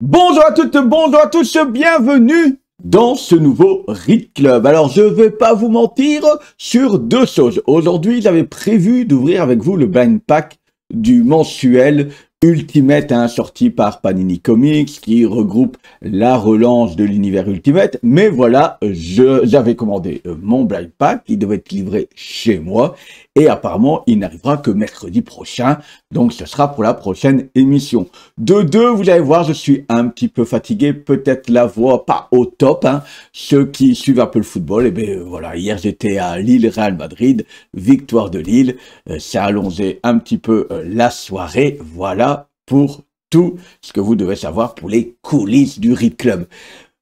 Bonjour à toutes, bonjour à tous, bienvenue dans ce nouveau Read Club. Alors je vais pas vous mentir sur deux choses. Aujourd'hui j'avais prévu d'ouvrir avec vous le blind pack du mensuel Ultimate, sorti par Panini Comics, qui regroupe la relance de l'univers Ultimate. Mais voilà, j'avais commandé mon blind pack, il devait être livré chez moi, et apparemment il n'arrivera que mercredi prochain, donc ce sera pour la prochaine émission. De deux, vous allez voir, je suis un petit peu fatigué, peut-être la voix pas au top, Ceux qui suivent un peu le football, et bien voilà, hier j'étais à Lille-Real Madrid, victoire de Lille, ça a allongé un petit peu la soirée, voilà pour tout ce que vous devez savoir pour les coulisses du Read Club.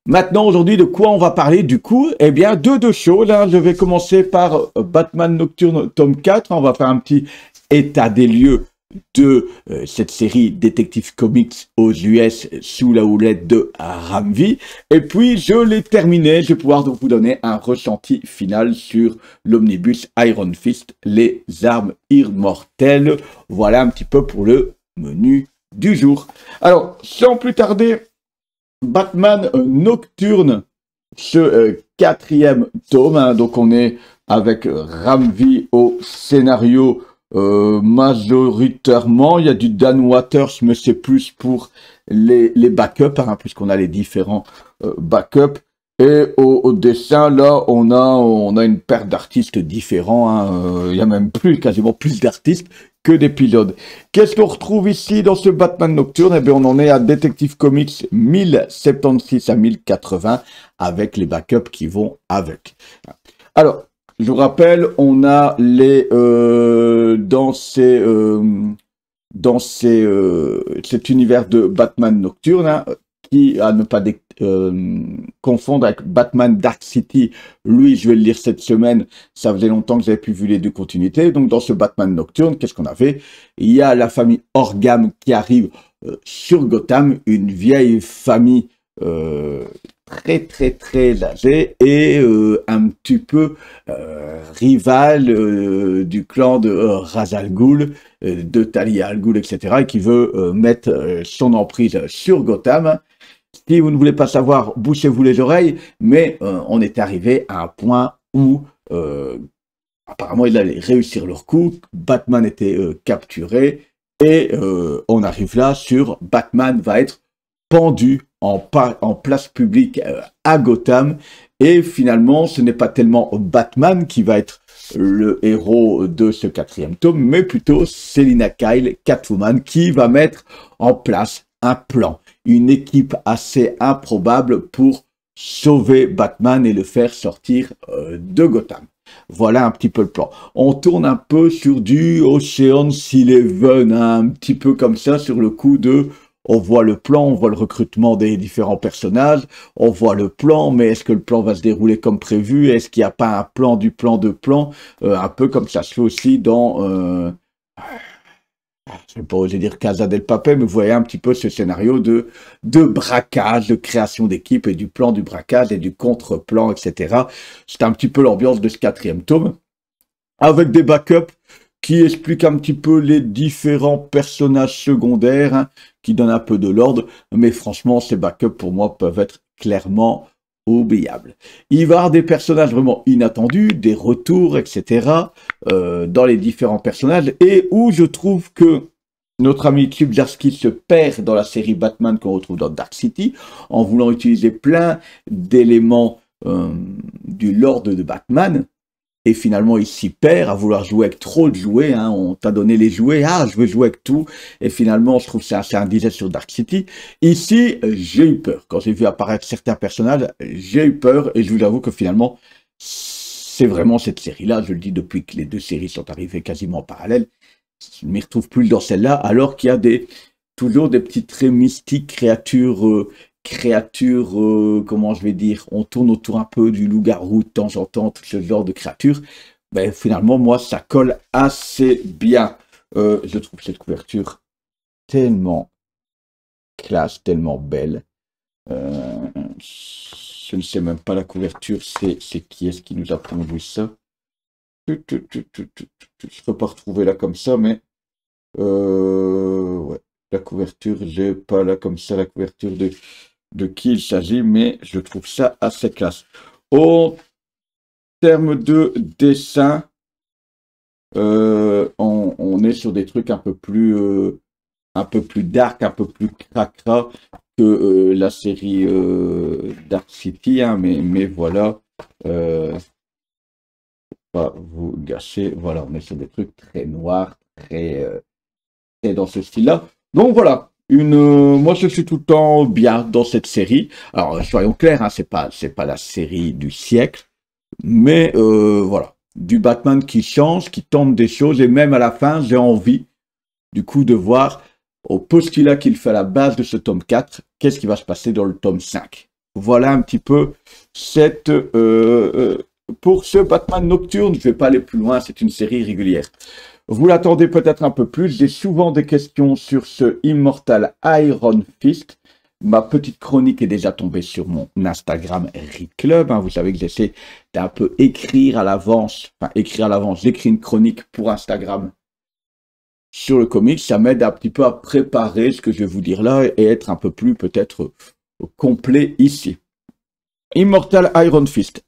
Maintenant, aujourd'hui, de quoi on va parler du coup? Eh bien, de deux choses. Je vais commencer par Batman Nocturne tome 4. On va faire un petit état des lieux de cette série Detective Comics aux US sous la houlette de Ram V. Et puis, je l'ai terminé. Je vais pouvoir donc vous donner un ressenti final sur l'omnibus Iron Fist, les armes immortelles. Voilà un petit peu pour le menu du jour. Alors, sans plus tarder, Batman Nocturne, ce quatrième tome, donc on est avec Ram V au scénario majoritairement. Il y a du Dan Waters, mais c'est plus pour les backups, puisqu'on a les différents backups. Et au dessin, là, on a une paire d'artistes différents. Il y a même quasiment plus d'artistes que d'épisodes. Qu'est-ce qu'on retrouve ici dans ce Batman Nocturne? Eh bien, on en est à Detective Comics 1076 à 1080, avec les backups qui vont avec. Alors, je vous rappelle, on a les cet univers de Batman Nocturne, qui, à ne pas confondre avec Batman Dark City, lui, je vais le lire cette semaine, ça faisait longtemps que j'avais plus vu les deux continuités. Donc, dans ce Batman Nocturne, qu'est-ce qu'on avait? Il y a la famille Orgham qui arrive sur Gotham, une vieille famille très âgée et un petit peu rival du clan de Ra's al Ghul, de Talia al Ghul, etc., et qui veut mettre son emprise sur Gotham. Si vous ne voulez pas savoir, bouchez-vous les oreilles, mais on est arrivé à un point où apparemment ils allaient réussir leur coup, Batman était capturé, et on arrive là sur Batman va être pendu en place publique à Gotham, et finalement ce n'est pas tellement Batman qui va être le héros de ce quatrième tome, mais plutôt Selina Kyle, Catwoman, qui va mettre en place un plan, une équipe assez improbable pour sauver Batman et le faire sortir de Gotham. Voilà un petit peu le plan. On tourne un peu sur du Ocean's Eleven, un petit peu comme ça, sur le coup de... On voit le plan, on voit le recrutement des différents personnages, on voit le plan, mais est-ce que le plan va se dérouler comme prévu? Est-ce qu'il n'y a pas un plan du plan de plan? Un peu comme ça se fait aussi dans... je ne vais pas oser dire Casa del Papel, mais vous voyez un petit peu ce scénario de braquage, de création d'équipe et du plan du braquage et du contre-plan, etc. C'est un petit peu l'ambiance de ce quatrième tome, avec des backups qui expliquent un petit peu les différents personnages secondaires, qui donnent un peu de l'ordre, mais franchement, ces backups, pour moi, peuvent être clairement oubliables. Il va y avoir des personnages vraiment inattendus, des retours, etc., dans les différents personnages, et où je trouve que notre ami Chip Zdarsky se perd dans la série Batman qu'on retrouve dans Dark City, en voulant utiliser plein d'éléments du lore de Batman, et finalement, il s'y perd à vouloir jouer avec trop de jouets. On t'a donné les jouets, je veux jouer avec tout. Et finalement, je trouve que c'est assez indigeste sur Dark City. Ici, j'ai eu peur. Quand j'ai vu apparaître certains personnages, j'ai eu peur. Et je vous avoue que finalement, c'est vraiment cette série-là. Je le dis depuis que les deux séries sont arrivées quasiment en parallèle. Je ne m'y retrouve plus dans celle-là, alors qu'il y a toujours des petits traits mystiques, créatures, comment je vais dire, on tourne autour un peu du loup-garou de temps en temps, tout ce genre de créatures. Ben, finalement, moi, ça colle assez bien. Je trouve cette couverture tellement classe, tellement belle. Je ne sais même pas la couverture, c'est qui est-ce qui nous a pondu ça? Je ne peux pas retrouver là comme ça, mais ouais. la couverture, j'ai pas là comme ça la couverture de qui il s'agit, mais je trouve ça assez classe. En termes de dessin, on est sur des trucs un peu plus dark, un peu plus cracra que la série Dark City, hein, mais voilà, pas vous gâcher, voilà, on est sur des trucs très noirs, très dans ce style-là. Donc voilà, moi je suis tout le temps bien dans cette série. Alors soyons clairs, hein, c'est pas la série du siècle, mais voilà, du Batman qui change, qui tente des choses, et même à la fin, j'ai envie du coup de voir au postulat qu'il fait à la base de ce tome 4, qu'est-ce qui va se passer dans le tome 5. Voilà un petit peu cette pour ce Batman Nocturne. Je ne vais pas aller plus loin, c'est une série régulière. Vous l'attendez peut-être un peu plus. J'ai souvent des questions sur ce Immortal Iron Fist. Ma petite chronique est déjà tombée sur mon Instagram Read Club. Hein. Vous savez que j'essaie d'un peu écrire à l'avance. Enfin, écrire à l'avance. J'écris une chronique pour Instagram sur le comics. Ça m'aide un petit peu à préparer ce que je vais vous dire là et être un peu plus peut-être complet ici. Immortal Iron Fist.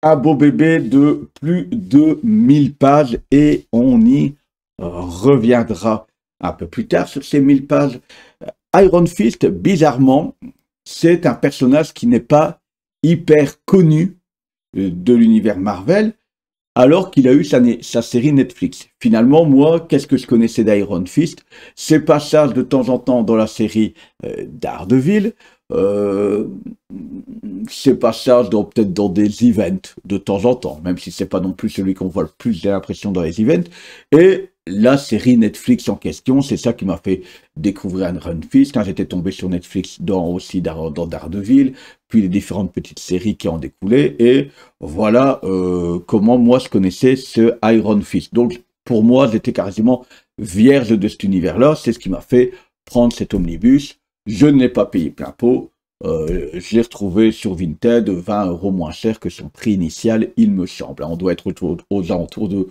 Un beau bébé de plus de 1000 pages et on y reviendra un peu plus tard sur ces 1000 pages. Iron Fist, bizarrement, c'est un personnage qui n'est pas hyper connu de l'univers Marvel, alors qu'il a eu sa série Netflix. Finalement, moi, qu'est-ce que je connaissais d'Iron Fist? Ses passages de temps en temps dans la série Daredevil, ses passages peut-être dans des events de temps en temps, même si c'est pas non plus celui qu'on voit le plus, j'ai l'impression, dans les events. Et la série Netflix en question, c'est ça qui m'a fait découvrir Iron Fist. Quand j'étais tombé sur Netflix dans Daredevil, puis les différentes petites séries qui en découlaient. Et voilà comment moi je connaissais ce Iron Fist. Donc pour moi, j'étais quasiment vierge de cet univers-là. C'est ce qui m'a fait prendre cet omnibus. Je ne l'ai pas payé plein pot. Je l'ai retrouvé sur Vinted 20 € moins cher que son prix initial, il me semble. On doit être aux alentours de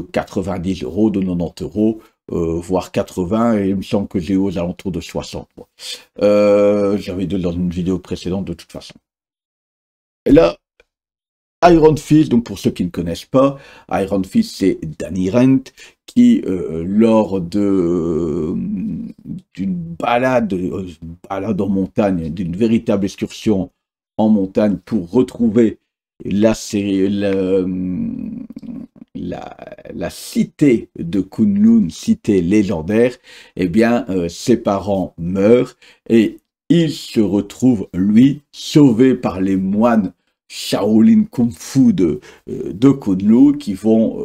90 €, de 90 €, voire 80, et il me semble que j'ai aux alentours de 60. J'avais dit dans une vidéo précédente de toute façon. Et là, Iron Fist, donc pour ceux qui ne connaissent pas, Iron Fist c'est Danny Rand qui, lors d'une balade en montagne, d'une véritable excursion en montagne pour retrouver la cité de Kunlun, cité légendaire, eh bien, ses parents meurent et il se retrouve, lui, sauvé par les moines Shaolin Kung Fu de Kunlun qui vont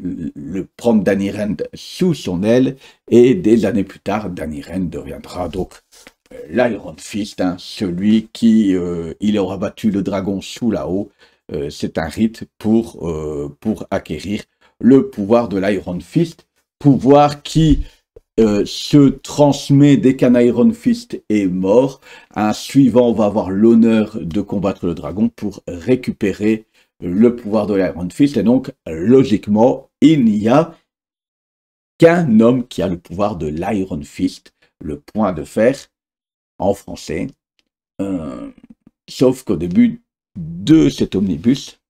le prendre Danny Rand sous son aile, et des années plus tard, Danny Rand deviendra donc l'Iron Fist, hein, celui qui il aura battu le dragon sous là-haut. C'est un rite pour acquérir le pouvoir de l'Iron Fist, pouvoir qui se transmet dès qu'un Iron Fist est mort. Un suivant va avoir l'honneur de combattre le dragon pour récupérer le pouvoir de l'Iron Fist. Et donc, logiquement, il n'y a qu'un homme qui a le pouvoir de l'Iron Fist, le point de fer en français. Sauf qu'au début de cet omnibus,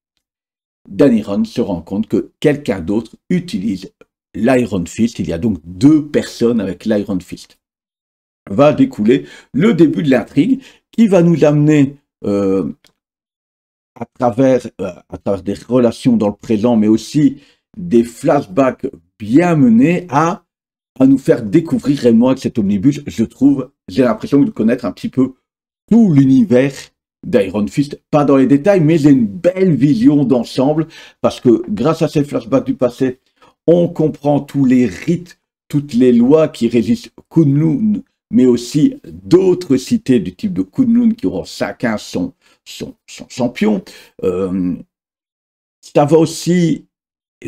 Danny Rand se rend compte que quelqu'un d'autre utilise l'Iron Fist. Il y a donc deux personnes avec l'Iron Fist. Va découler le début de l'intrigue qui va nous amener à travers des relations dans le présent, mais aussi des flashbacks bien menés à nous faire découvrir réellement avec cet omnibus. Je trouve, j'ai l'impression de connaître un petit peu tout l'univers d'Iron Fist, pas dans les détails, mais j'ai une belle vision d'ensemble, parce que grâce à ces flashbacks du passé, on comprend tous les rites, toutes les lois qui régissent Kunlun, mais aussi d'autres cités du type de Kunlun qui auront chacun son champion. Ça va aussi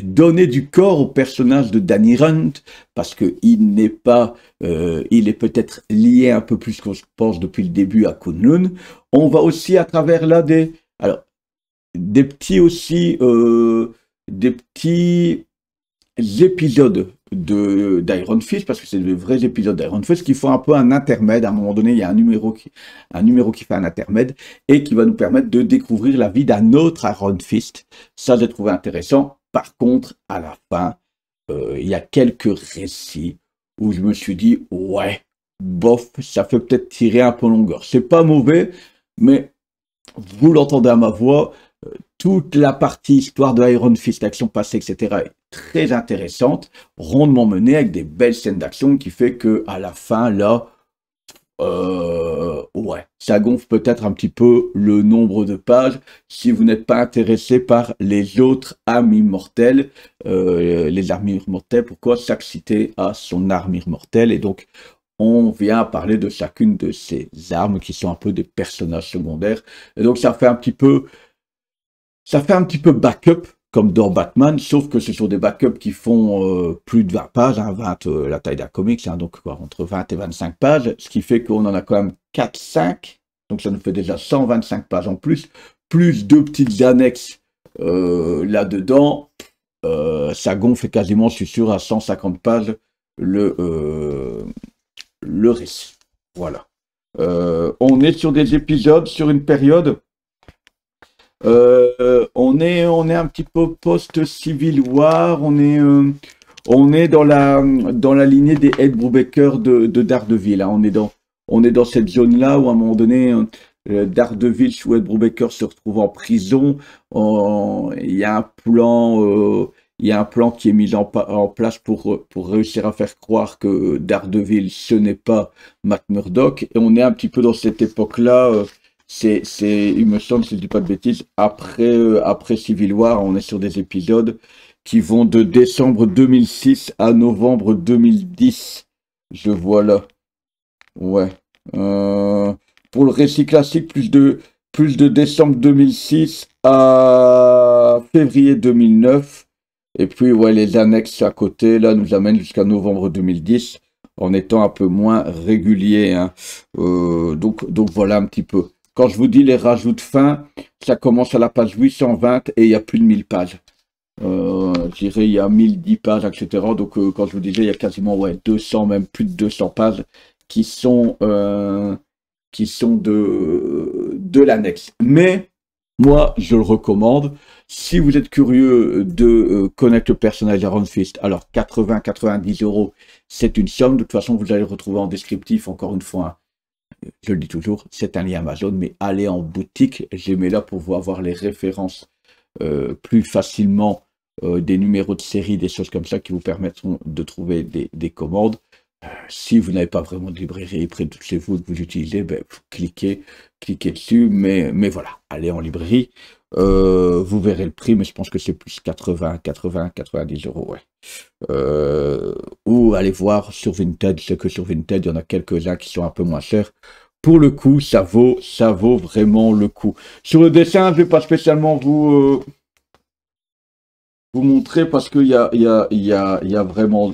donner du corps au personnage de Danny Rand, parce qu'il n'est pas, il est peut-être lié un peu plus qu'on se pense depuis le début à Kunlun. On va aussi à travers là des petits épisodes d'Iron Fist, parce que c'est de vrais épisodes d'Iron Fist, qui font un peu un intermède. À un moment donné, il y a un numéro qui fait un intermède et qui va nous permettre de découvrir la vie d'un autre Iron Fist. Ça, j'ai trouvé intéressant. Par contre, à la fin, il y a quelques récits où je me suis dit, ouais, bof, ça fait peut-être tirer un peu longueur. C'est pas mauvais, mais vous l'entendez à ma voix, toute la partie histoire de Iron Fist, action passée, etc. est très intéressante, rondement menée avec des belles scènes d'action qui fait que à la fin, là, ouais, ça gonfle peut-être un petit peu le nombre de pages si vous n'êtes pas intéressé par les autres armes immortelles. Les armures mortelles, pourquoi chaque cité a son armure mortelle, et donc on vient parler de chacune de ces armes qui sont un peu des personnages secondaires. Et donc ça fait un petit peu backup comme dans Batman, sauf que ce sont des backups qui font plus de 20 pages, hein, 20 la taille d'un comics, hein, donc quoi, entre 20 et 25 pages, ce qui fait qu'on en a quand même 4-5, donc ça nous fait déjà 125 pages en plus deux petites annexes là-dedans, ça gonfle quasiment, je suis sûr, à 150 pages le récit. Voilà. On est sur des épisodes, sur une période. On est un petit peu post-Civil War. On est dans la lignée des Ed Brubaker de Daredevil. Hein. On est dans cette zone-là où à un moment donné, Daredevil sous Ed Brubaker se retrouve en prison. Il y a un plan. Il y a un plan qui est mis en place pour réussir à faire croire que Daredevil, ce n'est pas Matt Murdock. Et on est un petit peu dans cette époque-là. Il me semble, si je dis pas de bêtises, après Civil War, on est sur des épisodes qui vont de décembre 2006 à novembre 2010. Je vois là. Ouais. Pour le récit classique, plus de décembre 2006 à février 2009. Et puis, ouais, les annexes à côté, là, nous amènent jusqu'à novembre 2010, en étant un peu moins régulier. Hein. Donc voilà un petit peu. Quand je vous dis les rajouts de fin, ça commence à la page 820 et il y a plus de 1000 pages. Je dirais il y a 1010 pages, etc. Donc quand je vous disais, il y a quasiment 200, même plus de 200 pages qui sont de l'annexe. Mais moi, je le recommande. Si vous êtes curieux de connaître le personnage Iron Fist, alors 80-90 €, c'est une somme. De toute façon, vous allez le retrouver en descriptif, encore une fois. Hein. Je le dis toujours, c'est un lien Amazon, mais allez en boutique. J'ai mis là pour vous avoir les références plus facilement, des numéros de série, des choses comme ça qui vous permettront de trouver des commandes. Si vous n'avez pas vraiment de librairie près de chez vous que vous utilisez, ben, cliquez dessus, mais voilà, allez en librairie, vous verrez le prix, mais je pense que c'est plus 90 €, ouais. Ou allez voir sur Vinted, c'est que sur Vinted, il y en a quelques-uns qui sont un peu moins chers. Pour le coup, ça vaut vraiment le coup. Sur le dessin, je vais pas spécialement vous montrer parce qu'il y a vraiment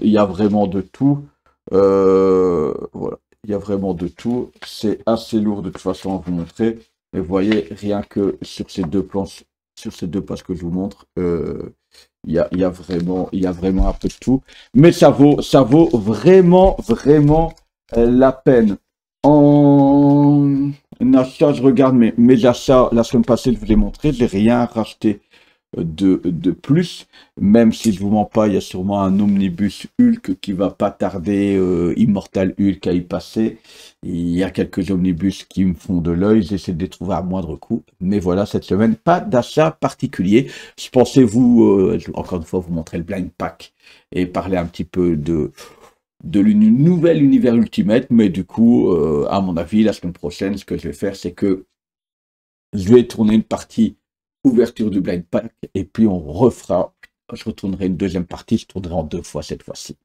de tout. Voilà, il y a vraiment de tout. C'est assez lourd de toute façon à vous montrer. Mais vous voyez, rien que sur ces deux planches, sur ces deux pages que je vous montre, il y a vraiment un peu de tout. Mais ça vaut vraiment la peine. En achat, je regarde mes achats. La semaine passée, je vous ai montré, j'ai rien racheté de plus, même si je vous mens pas, il y a sûrement un omnibus Hulk qui va pas tarder, Immortal Hulk à y passer. Il y a quelques omnibus qui me font de l'œil, j'essaie de les trouver à moindre coût, mais voilà, cette semaine, pas d'achat particulier. Je pensais encore une fois, vous montrer le blind pack et parler un petit peu de nouvelle univers Ultimate, mais du coup, à mon avis, la semaine prochaine, ce que je vais faire, c'est que je vais tourner une partie ouverture du blind pack, et puis on refera, je retournerai une deuxième partie, je tournerai en 2 fois cette fois-ci.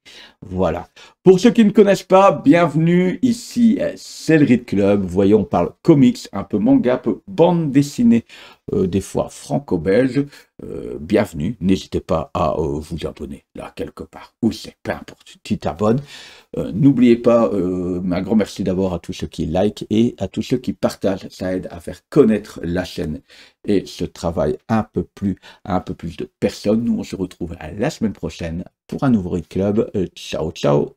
Voilà. Pour ceux qui ne connaissent pas, bienvenue, ici c'est le Read Club. Vous voyez, on parle comics, un peu manga, un peu bande dessinée, des fois franco-belge. bienvenue. N'hésitez pas à vous abonner là quelque part. Où c'est, peu importe, tu t'abonnes. N'oubliez pas, un grand merci d'abord à tous ceux qui likent et à tous ceux qui partagent. Ça aide à faire connaître la chaîne et ce travail un peu plus de personnes. Nous, on se retrouve la semaine prochaine pour un nouveau Read Club. Ciao, ciao.